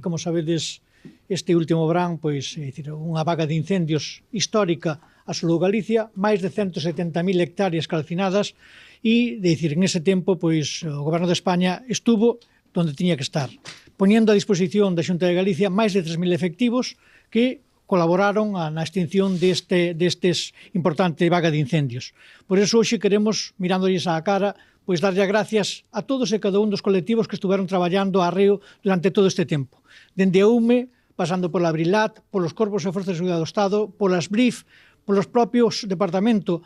como sabedes, este último verán, pois, unha vaga de incendios histórica asolou Galicia, máis de 170.000 hectáreas calcinadas e, en ese tempo, pois, o Goberno de España estuvo onde tiña que estar, poñendo a disposición da Xunta de Galicia máis de 3.000 efectivos que colaboraron na extinción destes importante vaga de incendios. Por eso, hoxe queremos, mirándolles á cara, pois darlle as gracias a todos e cada un dos colectivos que estuveron traballando a arreo durante todo este tempo. Dende a UME, pasando pola Brilat, polos Corpos e Forzas de Seguridade do Estado, polas BRIF, polos propios departamentos,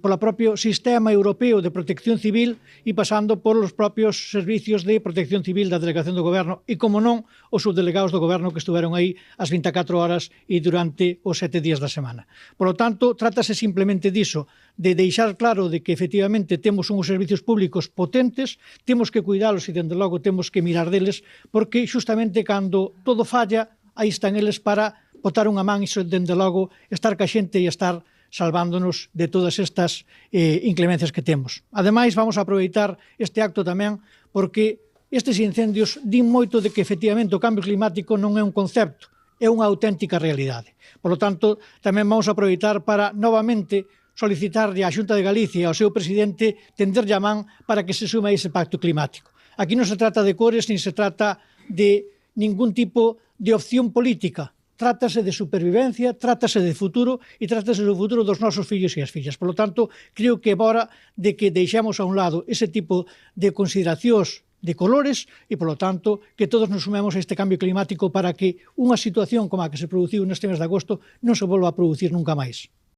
polo propio Sistema Europeo de Protección Civil e pasando polos propios servicios de protección civil da Delegación do Goberno e, como non, os subdelegados do Goberno que estuveron aí as 24 horas e durante os 7 días da semana. Por lo tanto, trátase simplemente diso, de deixar claro de que efectivamente temos uns servicios públicos potentes, temos que cuidalos e, dende logo, temos que mirar deles, porque xustamente cando todo falla, aí están eles para botar unha man e, dende logo, estar ca xente e estar salvándonos de todas estas inclemencias que temos. Ademais, vamos a aproveitar este acto tamén porque estes incendios din moito de que efectivamente o cambio climático non é un concepto, é unha auténtica realidade. Por lo tanto, tamén vamos a aproveitar para novamente solicitarlle á Xunta de Galicia e ao seu presidente tenderlle a man para que se sume a ese pacto climático. Aquí non se trata de cores ni se trata de ningún tipo de opción política. Trátase de supervivencia, trátase de futuro e trátase do futuro dos nosos fillos e as fillas. Por lo tanto, creo que é hora de que deixemos a un lado ese tipo de consideracións de colores e, por lo tanto, que todos nos sumemos a este cambio climático para que unha situación como a que se produciu neste mes de agosto non se volva a producir nunca máis.